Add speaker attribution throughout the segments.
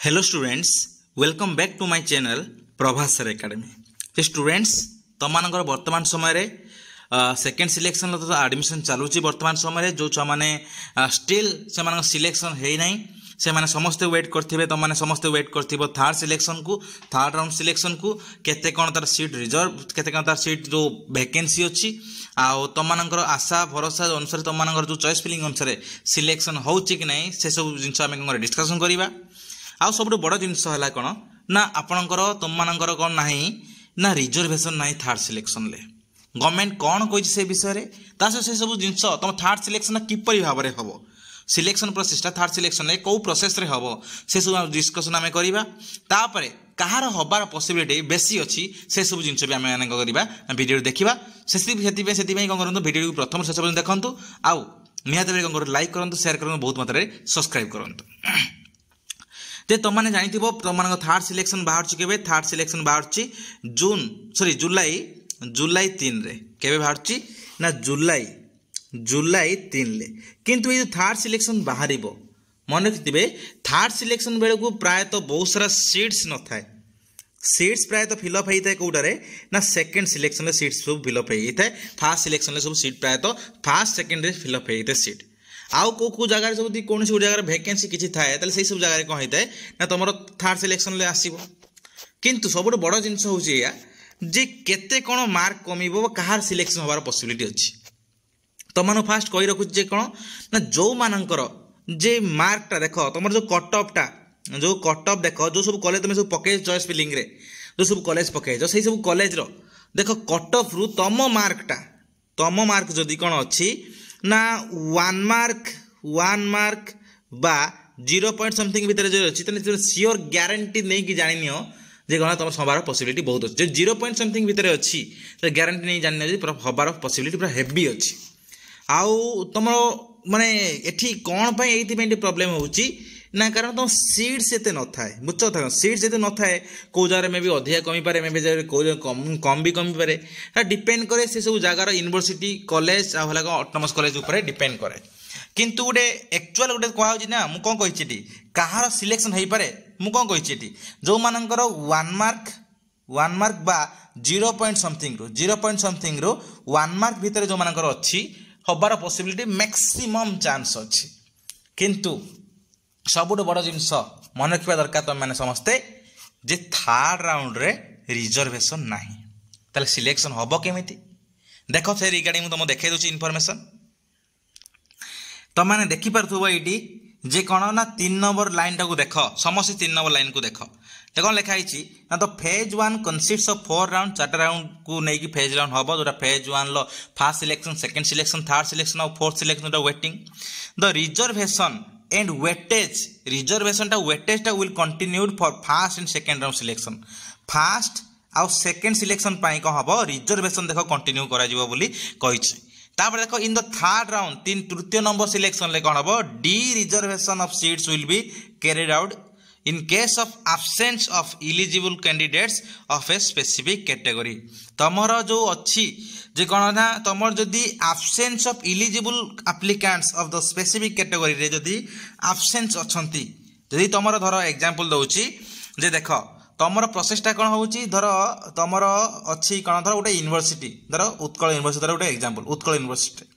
Speaker 1: Hello students, welcome back to my channel Prabhas sir academy. Students तुम वर्तमान समय second selection तो एडमिशन चलुची वर्तमान समय जो छुआ मैंने स्टिल से सिलेक्शन है ना से माने समस्ते वेट करथिबे तुम माने समस्ते वेट करथिबो थर्ड सिलेक्शन को थर्ड राउंड सिलेक्शन को केते कोन तार सीट रिजर्व केते कोन तार सीट जो वैकेंसी अछि आ तुम मानकर आशा भरोसा अनुसार तुम मानकर जो चॉइस फिलिंग अनुसार सिलेक्शन होउची कि नहीं से सब जिंस आमे डिस्कशन करिबा। आ सब बड़ जिनस है कौन ना आपणकर तुम मानकर कौन ना ना रिजर्वेशन ना थर्ड सिलेक्शन ले गवर्नमेंट कौन कही से विषय से सब जिनस तुम थर्ड सिलेक्शन किपरि भाव में हम सिलेक्शन प्रोसेसटा थर्ड सिलेक्शन कौ प्रोसेस रे हम से सब डिस्कसन आम करवा तापर कहार हबार पॉसिबिलिटी बेसी अच्छी से सब जिन भी आम करवा वीडियो देखा से कौन करूँ वीडियो को प्रथम शेष पर्यटन देखूँ आउ निहत कौन लाइक करूँ शेयर करूँ बहुत मात्रा सब्सक्राइब करूँ। ते तुमने जानी तुम थर्ड सिलेक्शन बाहर के थर्ड सिलेक्शन बाहर जून सॉरी जुलाई 3 रे केबे बाहर ना जुलाई 3 ले किंतु ये थर्ड सिलेक्शन बाहर मन रखिथे थर्ड सिलेक्शन बेलू को प्रायतः बहुत सारा सीट्स न थाए सीट्स प्रायतः फिलअप होता है कौटारे ना सेकेंड सिलेक्शन में सीट्स सब फिलअप होता है फास्ट सिलेक्शन में सब सीट प्रायतः फास्ट सेकेंड फिलअप होता है सीट आउ को जगह सब कौन से जगह वैकेंसी किसी थाए ताले से सब जगह कौन होता है ना तुम थर्ड सिलेक्शन ले आसीबो किंतु सब बड़ जिनस हूँ जे केते कौन मार्क कमिबो कहार सिलेक्शन होबार पॉसिबिलिटी अच्छी तुम फास्ट कही रखुचे कौन ना जो मानकर जे मार्कटा देख तुम जो कटअपटा जो कटअप देख जो सब कॉलेज तुम सब पके चॉइस फिलिंग रे जो सब कॉलेज पकईच से सब कॉलेज रो देख कटअप रु तुम मार्क जदि कौन अच्छी ना वन मार्क बा 0 पॉइंट समथिंग भितर जो अच्छी सियोर ग्यारंटी नहीं कि जानी जे कौन तुम हबार पॉसिबिलिटी बहुत अच्छी 0 पॉइंट समथिंग भितर अच्छी तो ग्यारंटी नहीं जानी हबार पॉसिबिलिटी पूरा हेवी अच्छी आउ तुम माने एठी कौन पे ये प्रॉब्लम होची ना कारण तुम सीट्स एते न थाए बुझ था सीट्स एते न थाए को जगह में भी अधिक कमी पारे में भी कम भी कमी पारे डिपेंड करे से सब जगार यूनिवर्सिटी कॉलेज आ ऑटोनोमस कॉलेज ऊपर डिपेंड करे किंतु गोटे एक्चुअल गोटे कहुची ना मुझे कौन कही कहार सिलेक्शन हो पारे मुझे कौन कही जो मानकर वन मार्क बा 0 पॉइंट समथिंग रु 1 मार्क भितर जो मानकर अच्छी हबार पॉसिबिलिटी मैक्सिमम चांस अच्छी किंतु सबुठ बड़ जिनस मन रखा दरकार तुम मैंने समस्ते जे थर्ड राउंड रे रिजर्वेशन नहीं ताले सिलेक्शन हम केमी देख से रिगार्डिंग तुम देखे दूसरी इनफॉरमेशन तुम मैंने देखिपो ये जे कौन ना 3 नंबर लाइन टाक देख समस्त 3 नंबर लाइन को देख कौन लिखाई ना तो phase 1 consist of 4 round 4 round को नहीं फेज राउंड हम जो फेज 1 लो first selection second selection third selection और fourth selection waiting the reservation and weightage reservation weightage will continued for first and second round selection first आउ second selection पाई कौन हम रिजर्वेशन देख कंटिन्यू करा बोली कही तापर देखो इन द थर्ड राउंड तृतीय नंबर सिलेक्शन ले कौन हम D reservation of seats will be carried out in case of absence of eligible candidates of a specific category तमर जो अच्छी जे कौन ना तमर जदि absence of eligible applicants of the specific category रे जदि absence अच्छी जदि तमर धर एग्जांपल दउची जे देख तमर प्रोसेसटा कौन होउची धर तमर अच्छी कौन धर गोटे यूनिवर्सिटी धर उत्कल यूनिवर्सिटी धर गोटे एग्जांपल उत्कल यूनिवर्सिटी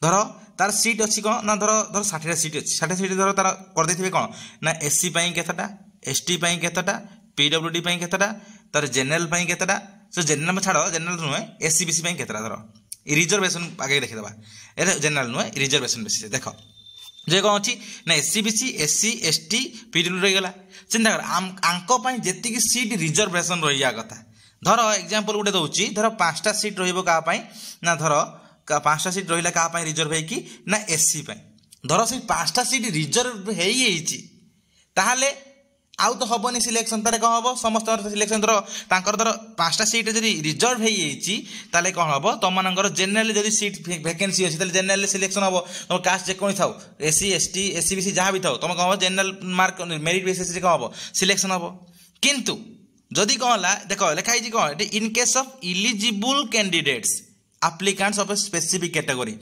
Speaker 1: धर तार सीट अच्छी कौन ना धर 60 सीट अच्छी 60 सीट धर तार करदे कौन ना एससी केतटा एसटी केतटा पीडब्ल्यूडी केतटा तार जेनरल केतटा सो जेनरल में छाड़ जेनरल नुहे एससी बीसी केतटा धर रिजर्वेशन आगे देखीदबा ए जेनरल नुहे रिजर्वेशन बेसिस देख जे कौन अच्छी ना SC BC SC ST PW रहीगला चिंता कर आंक जी सीट रिजर्वेशन रहा कथा धर एग्जांपल गोटे दउची धर 5टा सीट रहिबो का ना धर 5टा सीट रहा क्या रिजर्व है कि ना एससी धर से 5टा सीट रिजर्व है आउ तो हेनी सिलेक्शन तारे कौन हम समस्त सिलेक्शन धर धर 5टा सीट जब रिजर्व है कौन हम तुम मानकर जेनराल जब सीट वैकेंसी अच्छी जेनराल सिलेक्शन हम तुम कास्ट जेको था एससी एसटी एससी बीसी जहाँ भी था तुम कौन हम जेनराल मार्क मेरिट बेसिस कौन हम सिलेक्शन हम किंतु जदि कौन देख लिखाई कौन इन case of eligible candidates applicants of a specific category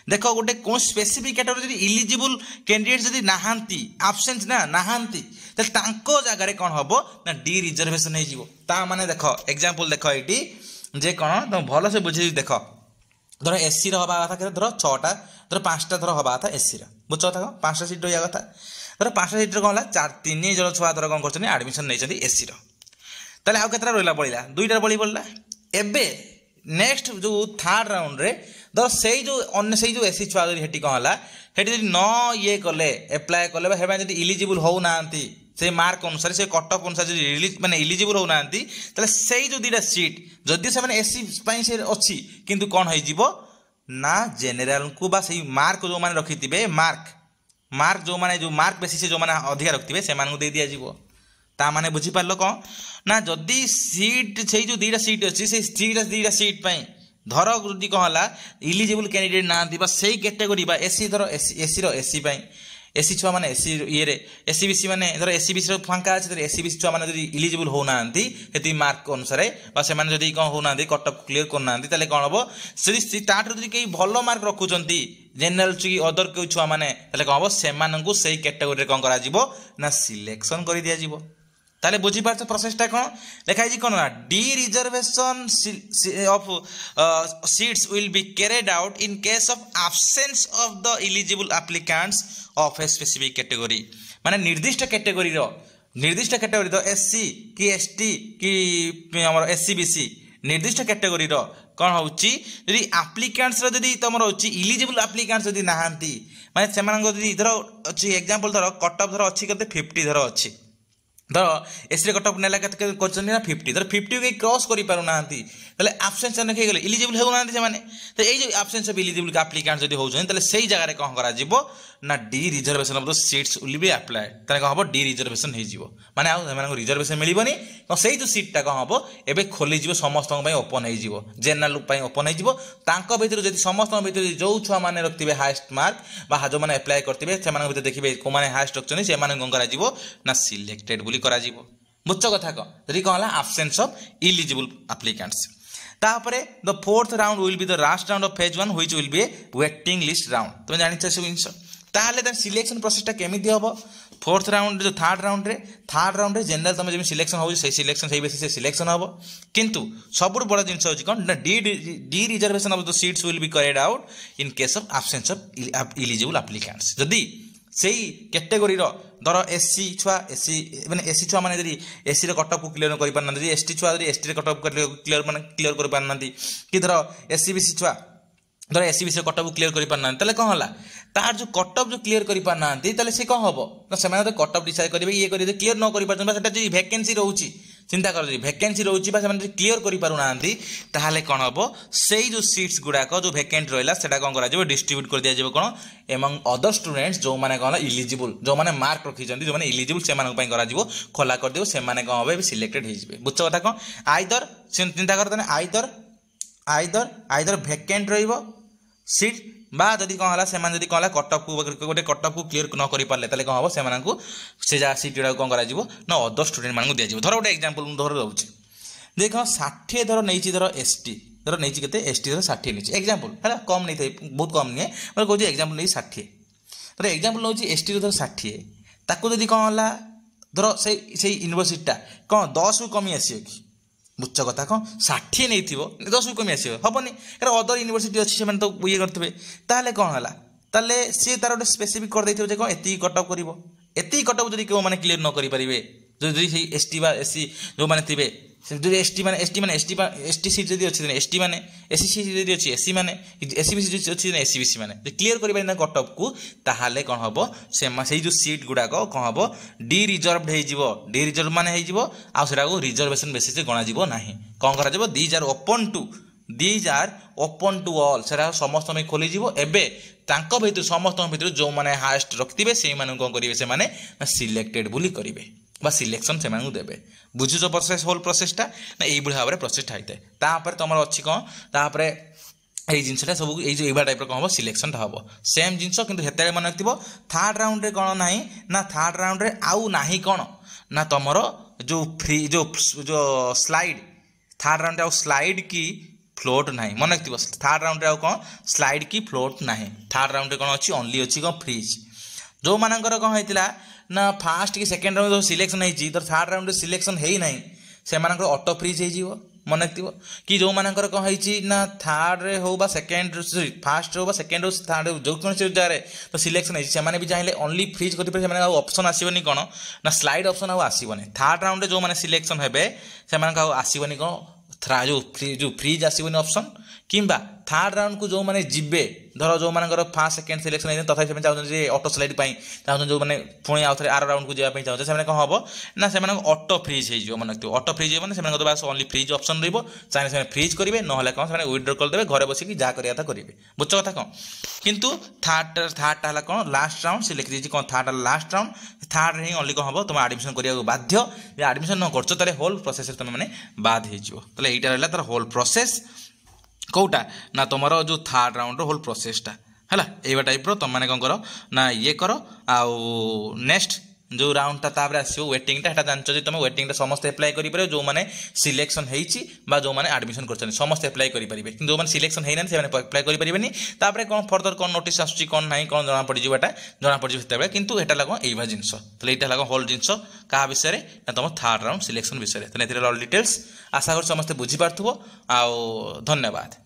Speaker 1: देखो गोटे कौन स्पेसिफिक कैटेगरी इलिजिबल कैंडिडेट जदि नहांती absence ना नहांती ତାହେଲେ ତାଙ୍କ ଜାଗାରେ କ'ଣ ହେବ ନା ଡି ରିଜର୍ଭେସନ୍ ହେଇଯିବ। ତା ମାନେ ଦେଖ ଏକ୍ଜାମ୍ପଲ୍ ଦେଖ ଏଇଠି ଯେ କ'ଣ ତମେ ଭଲସେ ବୁଝେଇ ଦେଖ ଧର ଏସିର ହେବା କଥା କେତେ ଧର 6ଟା ଧର 5ଟା ଧର ହେବା କଥା ଏସିର ବୁଝ କଥା କ'ଣ 5ଟା ସିଟ୍ ରହିବା କଥା ଧର 5ଟା ସିଟ୍ରେ କ'ଣ ହେଲା 3 ଜଣ ଛୁଆ ଧର କ'ଣ କରୁଛନ୍ତି ଆଡ଼ମିସନ୍ ନେଇଛନ୍ତି ଏସିର ତାହେଲେ ଆଉ କେତେଟା ରହିଲା ବଳିଲା 2ଟା ବଳି ପଡ଼ିଲା। ଏବେ ନେକ୍ସଟ ଯେଉଁ ଥାର୍ଡ ରାଉଣ୍ଡରେ ଧର ସେଇ ଯେଉଁ ଏସି ଛୁଆ ଯଦି ସେଠି କ'ଣ ହେଲା ସେଠି ଯଦି ନ ଇଏ କଲେ ଆପ୍ଲାଏ କଲେ ବା ସେମାନେ ଯଦି ଇଲିଜିବୁଲ୍ ହେଉନାହାନ୍ତି से मार्क अनुसार से कट अफ अनुसार माने इलिजिबल होना ताले से जो 2टा सीट जदि से माने एससी से अच्छी किंतु कौन हो ना जेनेराल को बा से मार्क जो माने रखिथिबे मार्क जो माने जो मार्क बेसिस से जो माने अधिक रखिथिबे से माने दे दिया जीवो ता माने बुझी पारलो कौन ना जदि सीट से जो 2टा सीट अच्छी से 2टा सीट पई धर जदि कौन हला इलिजिबल कैंडिडेट ना बा से कैटेगरी बा एससी धर एससी रो एससी पई एसी छुआ मैंने एसी ये एसीबीसी मैंने धर एसीबीसी फांका अच्छे एसीबीसी छुआ मैंने इलिजिबल होना मार्क अनुसार से कौन होना कट अफ क्लीयर करना कौन हम से ताठू कई भल मार्क रखुंट जेनेराल कि अदर कोई छुआ मैंने कौन हम से कैटेगोरी कौन कर सिलेक्शन कर दि जाव ताले बुझी पार्छ प्रोसेसटा कौन लिखाई कौन ना D reservation of seats will be carried out in case of absence of the eligible applicants of a specific category माने निर्दिष्ट कैटेगरी द एससी कि एसटी कि हमर एससीबीसी निर्दिष्ट कैटेगरी रो कौन होउची यदि एप्लिकेंट्स रो यदि तमरो होची एलिजिबल एप्लिकेंट्स यदि नाहांती माने सेमान यदि धर अछि एग्जांपल धर कट ऑफ धर अछि कते 50 धर अछि धर एससी कट ऑफ नेला कते करछन ना 50 धर 50 के क्रॉस करि पारु नाहांती तले एब्सेंस ने के गेले एलिजिबल हो नाहांती से माने तो एई जो एब्सेंस ऑफ एलिजिबल एप्लिकेंट्स यदि होउछन तले सेही जगह रे कोन करा जिवो ना D reservation of the seats will be applied तले कोन हबो डी रिजर्वेशन हे जिवो माने आ सेमान रिजर्वेशन मिलिबोनी तो सेही जो सीट टा कोन हबो एबे खोली जिवो समस्त पई ओपन हे जिवो जनरल पई ओपन हे जिवो तांको भीतर जदि समस्त भीतर जो छुआ माने रखतिबे हाईएस्ट मार्क बा जो माने अप्लाई करतिबे सेमान भीतर देखिबे को माने हाईएस्ट रखछनी से माने कोन करा जिवो ना सिलेक्टेड बोली करा जिवो बुझ कथा को यदि कौन है एब्सेंस ऑफ इलिजिबल एप्लिकेंट्स तापरे the fourth round will be the last round of phase 1 which will be A waiting list round तुम जानि छ सब जिंस ताहले त सिलेक्शन प्रोसेस टा केमिति हबो फोर्थ राउंड जो थर्ड राउंड रे जनरल तुम जे सिलेक्शन हो से सिलेक्शन सही बेसिस से सिलेक्शन हबो किंतु सबुर बड़ जिंस हो कोन the reservation of the seats will be carried out in case of absence of eligible applicants जदी सेही कैटेगरी रो धर एससी छुआ एससी माने एससी छुआ माने जदी एससी रे कट ऑफ क्लियर करि पारना जदी एसटी छुआ जदी एसटी रे कट ऑफ क्लियर माने क्लियर करि पारना कि धर एससीबीसी छुआ धर एससीबीसी रे कट ऑफ क्लियर करि पारना तले कोन होला तार जो कट ऑफ जो क्लियर करि पारना तले से कोन हबो ना से माने कट ऑफ डिसाइड करिवे ये करि क्लियर न करि पारछन सेटा जे वैकेंसी रहउची चिंता कर वैकेंसी रहउची बा से क्लियर करि पारु नांती ताहाले कोन हबो सेही जो सीट्स गुडा को जो वैकेंट रहला सेटा कोन करा जेबो डिस्ट्रीब्यूट कर दिया जेबो कोन एमंग अदर स्टूडेंट्स जो माने कोन इलिजिबल जो माने मार्क रखि जंदी जो माने इलिजिबल से माने पई करा जेबो खोला कर देबो से माने कोन होबे सिलेक्टेड हे जेबे बुझ कथा कोन आइदर चिंता कर तने आइदर वैकेंट रहइबो सीट बा जदि कौन है से जदि कौन कट ऑफ गोटे कट ऑफ को क्लियर न कर पारे ताले कौन हम से जहाँ सीट गुड़ा कौन कर ना अदर स्टूडेंट मान दिया धर गोटे एग्जांपल धर दूसरी देख 60 धर नहीं धर एसटी धर नहीं के एसटी धर 60 नहीं एग्जांपल है कम नहीं थे बहुत कम नहीं मैं कहूँ एग्जांपल नहीं 60 धर एग्जांपल नौ एसटी धर 60 ताको जदि कौन है धर से यूनिवर्सिटी कौन 10 रु कमी आस कि बुझ कथा कौन 60 नहीं थी 10 रु कमी आस हेनी यार अदर यूनिवर्सिटी अच्छी से तो ये करते ताले कौन है ताले सी तार गोटे स्पेसिफिक कर देथिबो कौन एति कट ऑफ करिवो एति कट ऑफ जदि को माने क्लियर न करि परिबे जदि से एसटी बा एससी जो माने थिबे जो एसटी माने एसटी सीट जदि अछि एसटी माने एससी सीट जदि अछि एससी माने एससीबीसी जदि अछि एससीबीसी माने क्लियर करि ना कट ऑफ को ताहाले कोन हबो से जो सीट गुडा को कोन हबो डी रिजर्वड हे जिवो डी रिजर्व माने हे जिवो आ सेरा को रिजर्वेशन बेसिस से गणा जिवो नाही कोन करा जिवो these are open to all सेरा समस्त में खोली जिवो एबे तांको भीतर समस्त भीतर जो माने हाईएस्ट रखतिबे से माने कोन करिवे से माने सिलेक्टेड बोली करिवे बा सिलेक्शन से माने देबे बुझुछ प्रोसेस होल प्रोसेसटा ना एई बुढ़ा भाबरे प्रोसेसटा होइते तापर तमर अछि कोन तापर एई जिंसटा सब एई जो एबा टाइप रो कोन हो सिलेक्शनटा होबो सेम जिंस किंतु हेतरे मन रखतिबो थर्ड राउंड रे कोन नाही ना थर्ड राउंड रे आउ नाही कोन ना तमरो जो फ्री जो स्लाइड थर्ड राउंड आउ स्लाइड की फ्लोट नहीं मन रखियो थर्ड राउंड रे कौन स्लाइड की फ्लोट नहीं थर्ड राउंड रे कौन अच्छी ओनली अच्छी कौन फ्रीज जो मानकर कौन होइतिला ना फास्ट कि सेकेंड राउंड जो सिलेक्शन होती तो थर्ड राउंड सिलेक्शन है ना से ऑटो फ्रीज हो मन रखियो कि जो मानकर कौन है ना थर्ड रे हो बा सेकेंड फास्ट हो सेकेंड थर्ड जो कौन जगह तो सिलेक्शन है भी चाहिए ओनली फ्रीज करेंगे ऑप्शन आसबनी कौन ना स्लाइड ऑप्शन आसबनी थर्ड राउंड जो मैंने सिलेक्शन हे से आसबनी कौन जो फ्रीज आसबनी ऑप्शन किंबा थर्ड राउंड को जो मैंने जीवे धर जो मान फास्ट सेकेंड सिलेक्शन है तथा से चाहते ऑटो स्लाइड चाहते जो मैंने पुणी आउ थे आर राउंड को जावाई चाहते से कौन हम ना से ऑटो फ्रीज हो मन रखिए ऑटो फ्रीज हो बास ओनली फ्रीज ऑप्शन रही से फ्रीज करेंगे ना कौन से विड्रॉ करदे घर बस जहाँ करा करेंगे बुझ कथा कौन किंतु थर्ड कौन लास्ट राउंड से लिखी कौन थर्ड लास्ट राउंड थर्ड ही ओनली कौन हम तुम एडमिशन करने बाध्य एडमिशन न कर होल प्रोसेस तुम मैंने बाद हो यहाँ रहा तार होल प्रोसेस कौटा ना तुम जो थर्ड राउंड होल प्रोसेसटा है ये टाइप तुम मैंने कौन कर ना ये कर आउ नेक्स्ट जो राउंडटा तापर आसो वेटिंगटा है जान तुम वेटिंगटा समस्त एप्लाई करेंगे जो मैंने सिलेक्शन हो जो मैंने एडमिशन कर समस्त एप्लाई करेंगे कि जो मैंने सिलेक्शन होना से एप्लाई करेंगे कौन फर्दर कौन नोटिस आसूँ कौन ना कौन जना पड़ेगा जना पड़े कितु यहाँ कौन यही जिनस तो यहाँ होल जिनस क्या विषय ना तुम थर्ड राउंड सिलेक्शन विषय तो ऑल डिटेल्स आशा कर समस्ते बुझीपार आउ धन्यवाद।